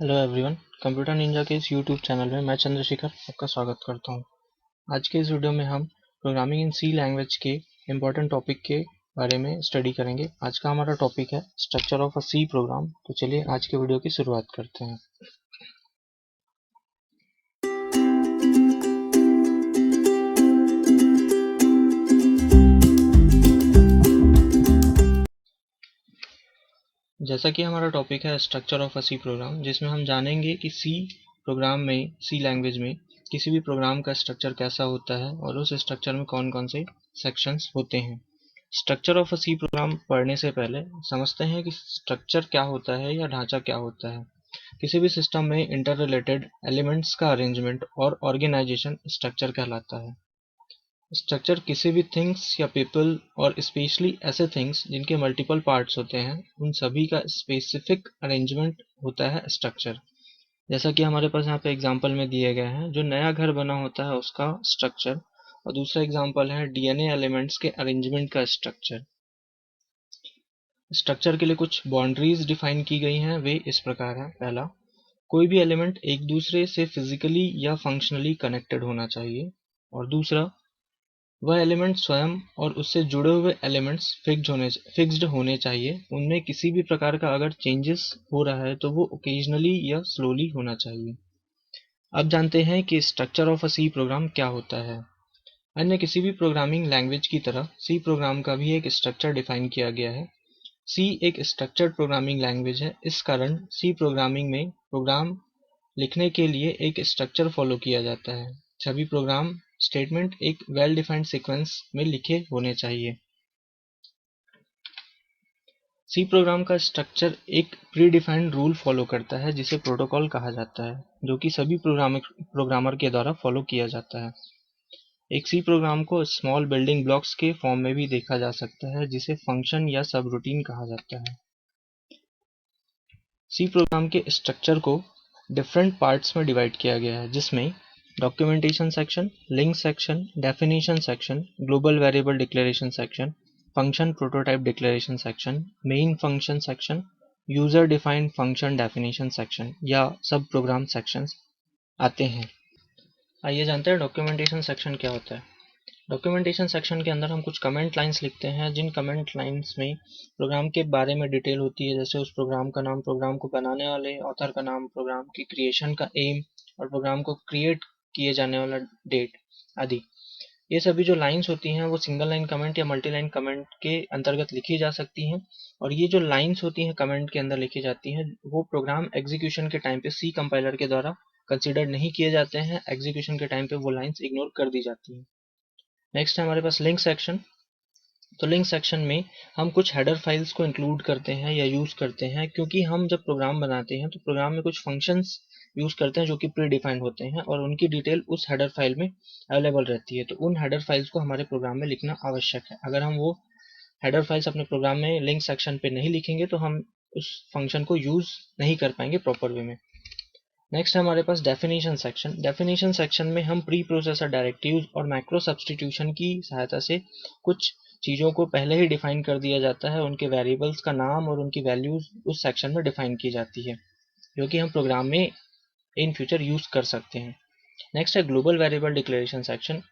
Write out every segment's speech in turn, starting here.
Hello everyone. Computer Ninja के इस YouTube channel में मैं चंद्रशेखर आपका स्वागत करता हूं। आज के इस वीडियो में हम प्रोग्रामिंग इन सी लैंग्वेज के इम्पोर्टेंट टॉपिक के बारे में स्टडी करेंगे। आज का हमारा टॉपिक है structure of a C program. तो चलिए आज के वीडियो की शुरुआत करते हैं। जैसा कि हमारा टॉपिक है structure of a C program, जिसमें हम जानेंगे कि सी प्रोग्राम में, सी लैंग्वेज में किसी भी प्रोग्राम का स्ट्रक्चर कैसा होता है और उस स्ट्रक्चर में कौन कौन से सेक्शंस होते हैं। Structure of a C program पढ़ने से पहले समझते हैं कि स्ट्रक्चर क्या होता है या ढांचा क्या होता है। किसी भी सिस्टम में इंटर रिलेटेड एलिमेंट्स का अरेंजमेंट और ऑर्गेनाइजेशन स्ट्रक्चर कहलाता है। स्ट्रक्चर किसी भी थिंग्स या पीपल और स्पेशली ऐसे थिंग्स जिनके मल्टीपल पार्ट्स होते हैं, उन सभी का स्पेसिफिक अरेंजमेंट होता है स्ट्रक्चर। जैसा कि हमारे पास यहाँ पे एग्जांपल में दिए गए हैं, जो नया घर बना होता है उसका स्ट्रक्चर, और दूसरा एग्जांपल है डीएनए एलिमेंट्स के अरेंजमेंट का स्ट्रक्चर। स्ट्रक्चर के लिए कुछ बाउंड्रीज डिफाइन की गई हैं, वे इस प्रकार हैं। पहला, कोई भी एलिमेंट एक दूसरे से फिजिकली या फंक्शनली कनेक्टेड होना चाहिए। और दूसरा, वह एलिमेंट स्वयं और उससे जुड़े हुए एलिमेंट्स फिक्स्ड होने चाहिए। उनमें किसी भी प्रकार का अगर चेंजेस हो रहा है तो वो ओकेजनली या स्लोली होना चाहिए। अब जानते हैं कि structure of a C program क्या होता है। अन्य किसी भी प्रोग्रामिंग लैंग्वेज की तरह सी प्रोग्राम का भी एक स्ट्रक्चर डिफाइन किया गया है। सी एक स्ट्रक्चर्ड प्रोग्रामिंग लैंग्वेज है। इस कारण सी प्रोग्रामिंग में प्रोग्राम लिखने के लिए एक स्ट्रक्चर फॉलो किया जाता है। सभी प्रोग्राम स्टेटमेंट एक वेल डिफाइंड सीक्वेंस में लिखे होने चाहिए। सी प्रोग्राम का स्ट्रक्चर एक प्री डिफाइंड रूल फॉलो करता है जिसे प्रोटोकॉल कहा जाता है, जो कि सभी प्रोग्रामर के द्वारा फॉलो किया जाता है। एक सी प्रोग्राम को स्मॉल बिल्डिंग ब्लॉक्स के फॉर्म में भी देखा जा सकता है, जिसे फंक्शन या सब रूटीन कहा जाता है। सी प्रोग्राम के स्ट्रक्चर को डिफरेंट पार्ट्स में डिवाइड किया गया है, जिसमें documentation section, link section, definition section, global variable declaration section, function prototype declaration section, main function section, user defined function definition section या सब प्रोग्राम सेक्शंस आते हैं। आइए जानते हैं डॉक्यूमेंटेशन सेक्शन क्या होता है। डॉक्यूमेंटेशन सेक्शन के अंदर हम कुछ कमेंट लाइंस लिखते हैं, जिन कमेंट लाइंस में प्रोग्राम के बारे में डिटेल होती है, जैसे उस प्रोग्राम का नाम, प्रोग्राम को बनाने वाले ऑथर का नाम, प्रोग्राम की क्रिएशन का एम और प्रोग्राम को क्रिएट किए जाने वाला डेट आदि। ये सभी जो लाइंस होती हैं वो सिंगल लाइन कमेंट या मल्टी लाइन कमेंट के अंतर्गत लिखी जा सकती हैं। और ये जो लाइंस होती हैं कमेंट के अंदर लिखी जाती हैं, वो प्रोग्राम एग्जीक्यूशन के टाइम पे सी कंपाइलर के द्वारा कंसिडर नहीं किए जाते हैं। एग्जीक्यूशन के टाइम पे वो लाइंस इग्नोर कर दी जाती हैं। नेक्स्ट है हमारे पास लिंक सेक्शन। तो लिंक सेक्शन में हम कुछ हेडर फाइल्स को इंक्लूड करते हैं या यूज करते हैं, क्योंकि हम जब प्रोग्राम बनाते हैं तो प्रोग्राम में कुछ फंक्शंस यूज करते हैं जो कि प्री डिफाइंड होते हैं और उनकी डिटेल उस हेडर फाइल में अवेलेबल रहती है। तो उन हेडर फाइल्स को हमारे प्रोग्राम में लिखना आवश्यक है। अगर हम वो हेडर फाइल्स अपने प्रोग्राम में लिंक सेक्शन पे नहीं लिखेंगे तो हम उस फंक्शन को यूज नहीं कर पाएंगे प्रॉपर वे में। नेक्स्ट है हमारे पास डेफिनेशन सेक्शन। डेफिनेशन सेक्शन में हम प्री प्रोसेसर डायरेक्टिव्स और मैक्रो सब्स्टिट्यूशन की सहायता से कुछ चीज़ों को पहले ही डिफाइन कर दिया जाता है। उनके वेरिएबल्स का नाम और उनकी वैल्यूज उस सेक्शन में डिफाइन की जाती है, जो कि हम प्रोग्राम में इन फ्यूचर यूज कर सकते हैं। नेक्स्ट है ग्लोबल वेरिएबल डिक्लेरेशन सेक्शन।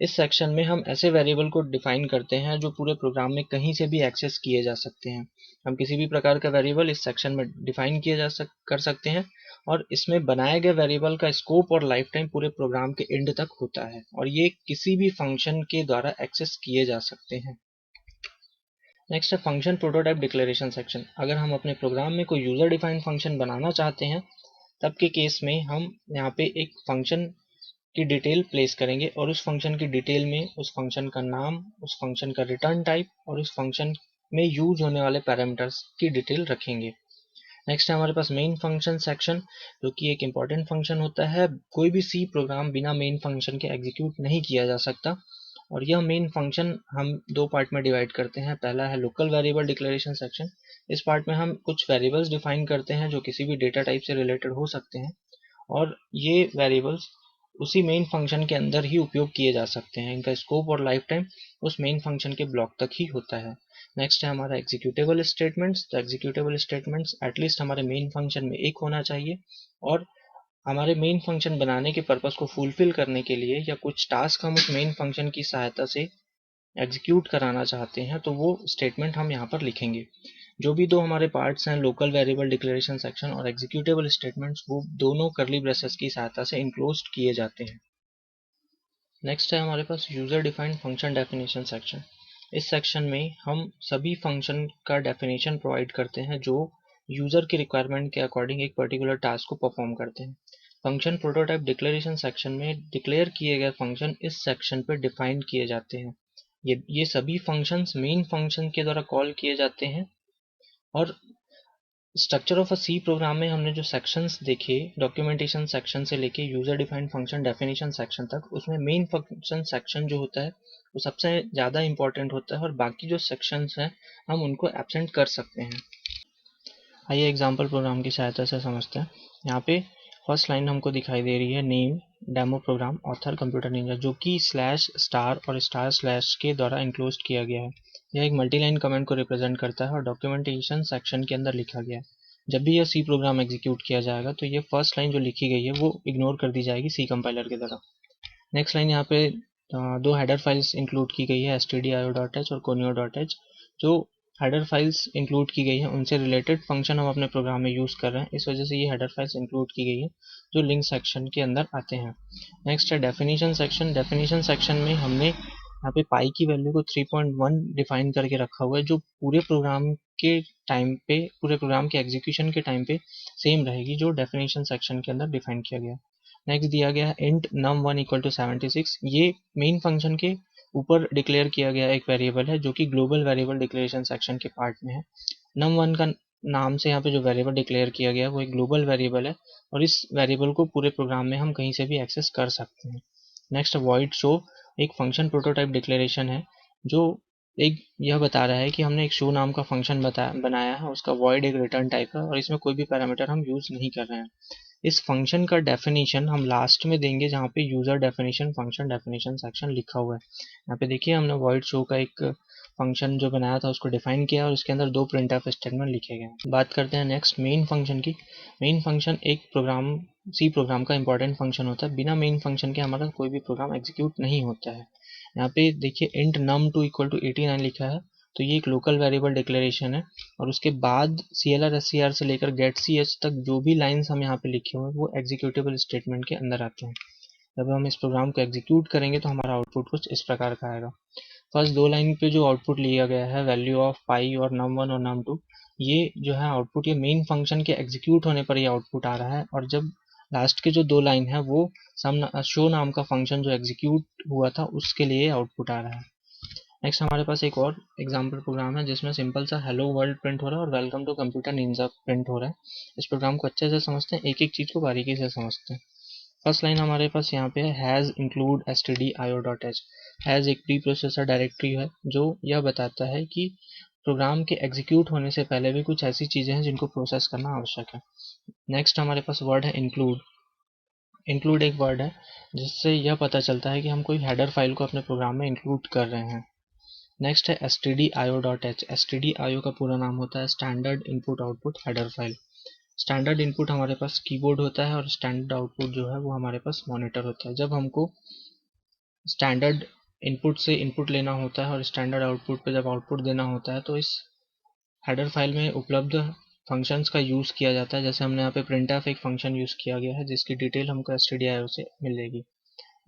इस सेक्शन में हम ऐसे वेरिएबल को डिफाइन करते हैं जो पूरे प्रोग्राम में कहीं से भी एक्सेस किए जा सकते हैं। हम किसी भी प्रकार का वेरिएबल इस सेक्शन में डिफाइन कर सकते हैं, और इसमें बनाए गए वेरिएबल का स्कोप और लाइफ टाइम पूरे प्रोग्राम के एंड तक होता है, और ये किसी भी फंक्शन के द्वारा एक्सेस किए जा सकते हैं। नेक्स्ट है फंक्शन प्रोटोटाइप डिक्लेरेशन सेक्शन। अगर हम अपने प्रोग्राम में कोई यूजर डिफाइंड फंक्शन बनाना चाहते हैं, तब के केस में हम यहाँ पे एक फंक्शन की डिटेल प्लेस करेंगे और उस फंक्शन की डिटेल में उस फंक्शन का नाम, उस फंक्शन का रिटर्न टाइप और उस फंक्शन में यूज होने वाले पैरामीटर्स की डिटेल रखेंगे। नेक्स्ट है हमारे पास मेन फंक्शन सेक्शन, जो कि एक इम्पॉर्टेंट फंक्शन होता है। कोई भी सी प्रोग्राम बिना मेन फंक्शन के एग्जीक्यूट नहीं किया जा सकता, और यह मेन फंक्शन हम दो पार्ट में डिवाइड करते हैं। पहला है लोकल वेरिएबल डिक्लेरेशन सेक्शन। इस पार्ट में हम कुछ वेरिएबल्स डिफाइन करते हैं जो किसी भी डेटा टाइप से रिलेटेड हो सकते हैं, और ये वेरिएबल्स उसी मेन फंक्शन के अंदर ही उपयोग किए जा सकते हैं। इनका स्कोप और लाइफ टाइम उस मेन फंक्शन के ब्लॉक तक ही होता है। नेक्स्ट है हमारा एग्जीक्यूटेबल स्टेटमेंट्स। तो एग्जीक्यूटेबल स्टेटमेंट्स एटलीस्ट हमारे मेन फंक्शन में एक होना चाहिए, और हमारे मेन फंक्शन बनाने के पर्पस को फुलफिल करने के लिए या कुछ टास्क हम उस मेन फंक्शन की सहायता से एग्जीक्यूट कराना चाहते हैं तो वो स्टेटमेंट हम यहाँ पर लिखेंगे। जो भी दो हमारे पार्ट्स हैं, लोकल वेरिएबल डिक्लेरेशन सेक्शन और एग्जीक्यूटेबल स्टेटमेंट्स, वो दोनों कर्ली ब्रेसेस की सहायता से इनक्लोज्ड किए जाते हैं। नेक्स्ट है हमारे पास user defined function definition section. इस सेक्शन में हम सभी फंक्शन का डेफिनेशन प्रोवाइड करते हैं जो यूजर की रिक्वायरमेंट के अकॉर्डिंग एक पर्टिकुलर टास्क को परफॉर्म करते हैं। फंक्शन प्रोटोटाइप डिक्लेरेशन सेक्शन में डिक्लेयर किए गए फंक्शन इस सेक्शन पर डिफाइन किए जाते हैं। ये सभी फंक्शंस मेन फंक्शन के द्वारा कॉल किए जाते हैं। और structure of a C program में हमने जो सेक्शंस देखे, डॉक्यूमेंटेशन सेक्शन से लेके user defined function definition section तक, उसमें मेन फंक्शन सेक्शन जो होता है वो सबसे ज़्यादा इंपॉर्टेंट होता है, और बाकी जो सेक्शंस हैं हम उनको एब्सेंट कर सकते हैं। आइए एग्जाम्पल प्रोग्राम की सहायता से समझते हैं। यहाँ पे फर्स्ट लाइन हमको दिखाई दे रही है, name demo program author computer ninja, जो कि स्लैश स्टार और स्टार स्लैश के द्वारा इंक्लोज किया गया है। यह एक मल्टीलाइन कमेंट को रिप्रेजेंट करता है और डॉक्यूमेंटेशन सेक्शन के अंदर लिखा गया है। जब भी यह सी प्रोग्राम एग्जीक्यूट किया जाएगा तो ये फर्स्ट लाइन जो लिखी गई है वो इग्नोर कर दी जाएगी सी कंपाइलर की तरह। नेक्स्ट लाइन यहाँ पे दो हेडर फाइल्स इंक्लूड की गई है, stdio.h और conio.h। जो हेडर फाइल्स इंक्लूड की गई है उनसे रिलेटेड फंक्शन हम अपने प्रोग्राम में यूज़ कर रहे हैं, इस वजह से ये हेडर फाइल्स इंक्लूड की गई है जो लिंक सेक्शन के अंदर आते हैं। नेक्स्ट है डेफिनेशन सेक्शन। डेफिनेशन सेक्शन में हमने यहाँ पे पाई की वैल्यू को 3.1 डिफाइन करके रखा हुआ है, जो पूरे प्रोग्राम के टाइम पे, पूरे प्रोग्राम के एग्जीक्यूशन के टाइम पे सेम रहेगी, जो डेफिनेशन सेक्शन के अंदर डिफाइन किया गया है। नेक्स्ट दिया गया है इंट num1 इक्वल टू 76। ये मेन फंक्शन के ऊपर डिक्लेयर किया गया एक वेरिएबल है जो कि ग्लोबल वेरिएबल डिक्लेरेशन सेक्शन के पार्ट में है। num1 का नाम से यहाँ पे जो वेरिएबल डिक्लेयर किया गया है वो एक ग्लोबल वेरिएबल है, और इस वेरिएबल को पूरे प्रोग्राम में हम कहीं से भी एक्सेस कर सकते हैं। नेक्स्ट वॉइड शो एक फंक्शन प्रोटोटाइप डिक्लेरेशन है जो एक यह बता रहा है कि हमने एक शो नाम का फंक्शन बनाया है, उसका वॉइड एक रिटर्न टाइप है और इसमें कोई भी पैरामीटर हम यूज नहीं कर रहे हैं। इस फंक्शन का डेफिनेशन हम लास्ट में देंगे जहाँ पे user definition function definition section लिखा हुआ है। यहाँ पे देखिए हमने वॉइड शो का एक फंक्शन जो बनाया था उसको डिफाइन किया और उसके अंदर दो प्रिंटफ स्टेटमेंट लिखे गए हैं। बात करते हैं नेक्स्ट मेन फंक्शन की। मेन फंक्शन एक प्रोग्राम सी प्रोग्राम का इंपॉर्टेंट फंक्शन होता है। बिना मेन फंक्शन के हमारा कोई भी प्रोग्राम एग्जीक्यूट नहीं होता है। यहाँ पे देखिए इंट num2 इक्वल टू 89 लिखा है, तो ये एक लोकल वेरिएबल डिक्लेरेशन है, और उसके बाद CLR SCR से लेकर get ch तक जो भी लाइंस हम यहाँ पे लिखे हुए हैं वो एग्जीक्यूटेबल स्टेटमेंट के अंदर आते हैं। जब हम इस प्रोग्राम को एग्जीक्यूट करेंगे तो हमारा आउटपुट कुछ इस प्रकार का आएगा। फर्स्ट दो लाइन पे जो आउटपुट लिया गया है वैल्यू ऑफ पाई और num1 और num2, ये जो है आउटपुट ये मेन फंक्शन के एग्जीक्यूट होने पर ये आउटपुट आ रहा है, और जब लास्ट के जो दो लाइन है वो शो नाम का फंक्शन जो एग्जीक्यूट हुआ था उसके लिए आउटपुट आ रहा है। नेक्स्ट हमारे पास एक और एग्जाम्पल प्रोग्राम है जिसमें सिंपल सा हेलो वर्ल्ड प्रिंट हो रहा है और welcome to computer ninja print हो रहा है। इस प्रोग्राम को अच्छे से समझते हैं, एक एक चीज़ को बारीकी से समझते हैं। फर्स्ट लाइन हमारे पास यहाँ पे है हैज़ इंक्लूड stdio.h। हैज़ एक प्री प्रोसेसर डायरेक्टरी है जो यह बताता है कि प्रोग्राम के एग्जीक्यूट होने से पहले भी कुछ ऐसी चीज़ें हैं जिनको प्रोसेस करना आवश्यक है। नेक्स्ट हमारे पास वर्ड है इंक्लूड। इंक्लूड एक वर्ड है जिससे यह पता चलता है कि हम कोई हेडर फाइल को अपने प्रोग्राम में इंक्लूड कर रहे हैं। नेक्स्ट है stdio.h। stdio का पूरा नाम होता है standard input output header file. Standard input हमारे पास कीबोर्ड होता है और स्टैंडर्ड आउटपुट जो है वो हमारे पास मॉनिटर होता है। जब हमको स्टैंडर्ड इनपुट से इनपुट लेना होता है और स्टैंडर्ड आउटपुट पे जब आउटपुट देना होता है तो इस हेडर फाइल में उपलब्ध फंक्शंस का यूज़ किया जाता है। जैसे हमने यहाँ पे printf एक फंक्शन यूज़ किया गया है जिसकी डिटेल हमको stdio से मिलेगी।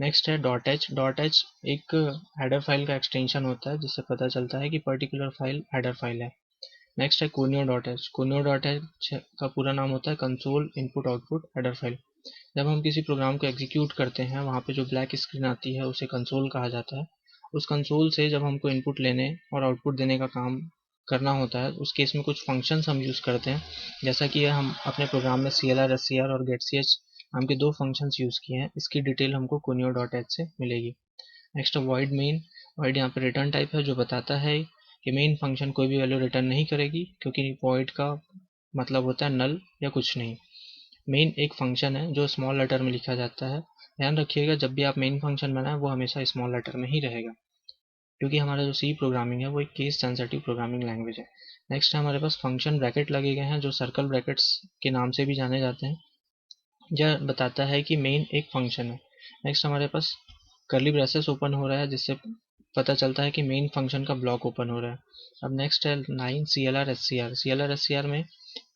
नेक्स्ट है .h। .h एक हेडर फाइल का एक्सटेंशन होता है जिससे पता चलता है कि पर्टिकुलर फाइल हेडर फाइल है। नेक्स्ट है conio.h। conio.h का पूरा नाम होता है console input output header file. जब हम किसी प्रोग्राम को एग्जीक्यूट करते हैं वहाँ पे जो ब्लैक स्क्रीन आती है उसे कंसोल कहा जाता है। उस कंसोल से जब हमको इनपुट लेने और आउटपुट देने का काम करना होता है उस केस में कुछ फंक्शंस हम यूज़ करते हैं, जैसा कि हम अपने प्रोग्राम में CLR SCR और get ch नाम के दो फंक्शंस यूज़ किए हैं। इसकी डिटेल हमको conio.h से मिलेगी। Next void main. वॉइड यहाँ पे रिटर्न टाइप है जो बताता है कि मेन फंक्शन कोई भी वैल्यू रिटर्न नहीं करेगी, क्योंकि वॉइड का मतलब होता है नल या कुछ नहीं। मेन एक फंक्शन है जो स्मॉल लेटर में लिखा जाता है ध्यान रखिएगा जब भी आप मेन फंक्शन बनाएं वो हमेशा स्मॉल लेटर में ही रहेगा, क्योंकि हमारा जो सी प्रोग्रामिंग है वो एक केस सेंसिटिव प्रोग्रामिंग लैंग्वेज है। नेक्स्ट हमारे पास फंक्शन ब्रैकेट लगे गए हैं जो सर्कल ब्रैकेट्स के नाम से भी जाने जाते हैं। यह बताता है कि मेन एक फंक्शन है। नेक्स्ट हमारे पास कर्ली ब्रेसेस ओपन हो रहा है जिससे पता चलता है कि मेन फंक्शन का ब्लॉक ओपन हो रहा है। अब नेक्स्ट है 9 CLR SCR में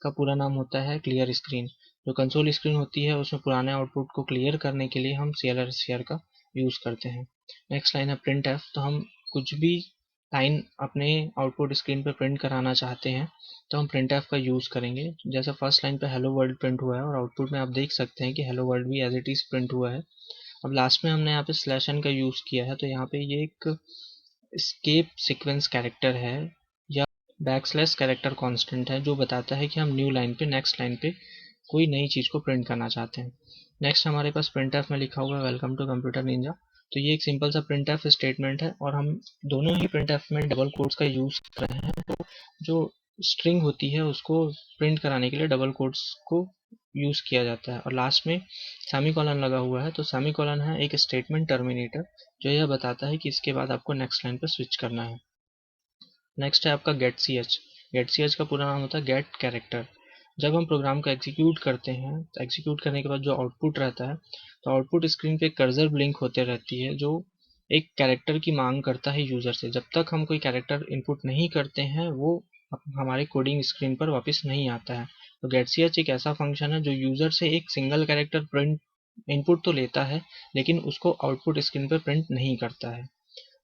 का पूरा नाम होता है क्लियर स्क्रीन। जो कंसोल स्क्रीन होती है उसमें पुराने आउटपुट को क्लियर करने के लिए हम CLR SCR का यूज़ करते हैं। नेक्स्ट लाइन है प्रिंट एफ। तो हम कुछ भी लाइन अपने आउटपुट स्क्रीन पर प्रिंट कराना चाहते हैं तो हम प्रिंट एफ का यूज़ करेंगे। जैसे फर्स्ट लाइन पे हेलो वर्ल्ड प्रिंट हुआ है और आउटपुट में आप देख सकते हैं कि हेलो वर्ल्ड भी एज इट इज़ प्रिंट हुआ है। अब लास्ट में हमने यहाँ पे स्लैश एन का यूज़ किया है, तो यहाँ पे ये एक स्केप सीक्वेंस कैरेक्टर है या बैकस्लैश कैरेक्टर कांस्टेंट है जो बताता है कि हम न्यू लाइन पे नेक्स्ट लाइन पे कोई नई चीज़ को प्रिंट करना चाहते हैं। नेक्स्ट हमारे पास प्रिंट एफ में लिखा हुआ है वेलकम टू कंप्यूटर निंजा। तो ये एक सिंपल सा प्रिंट एफ स्टेटमेंट है और हम दोनों ही प्रिंट एफ में डबल कोट्स का यूज़ कर रहे हैं। तो जो स्ट्रिंग होती है उसको प्रिंट कराने के लिए डबल कोट्स को यूज़ किया जाता है। और लास्ट में सेमीकोलन लगा हुआ है, तो सेमीकोलन है एक स्टेटमेंट टर्मिनेटर जो यह बताता है कि इसके बाद आपको नेक्स्ट लाइन पर स्विच करना है। नेक्स्ट है आपका get C H. Get C H का पूरा नाम होता है गेट कैरेक्टर। जब हम प्रोग्राम को एग्जीक्यूट करते हैं तो एग्जीक्यूट करने के बाद जो आउटपुट रहता है तो आउटपुट स्क्रीन पे कर्सर ब्लिंक होते रहती है जो एक कैरेक्टर की मांग करता है यूज़र से। जब तक हम कोई कैरेक्टर इनपुट नहीं करते हैं वो हमारे कोडिंग स्क्रीन पर वापस नहीं आता है। तो गेट सी एच एक ऐसा फंक्शन है जो यूज़र से एक सिंगल कैरेक्टर प्रिंट इनपुट तो लेता है लेकिन उसको आउटपुट स्क्रीन पर प्रिंट नहीं करता है।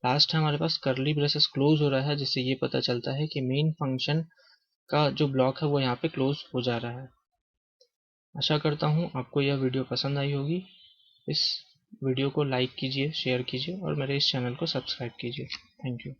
लास्ट है हमारे पास कर्ली ब्रेसेस क्लोज हो रहा है जिससे ये पता चलता है कि मेन फंक्शन का जो ब्लॉक है वो यहाँ पे क्लोज हो जा रहा है। आशा करता हूँ आपको यह वीडियो पसंद आई होगी। इस वीडियो को लाइक कीजिए, शेयर कीजिए और मेरे इस चैनल को सब्सक्राइब कीजिए। Thank you.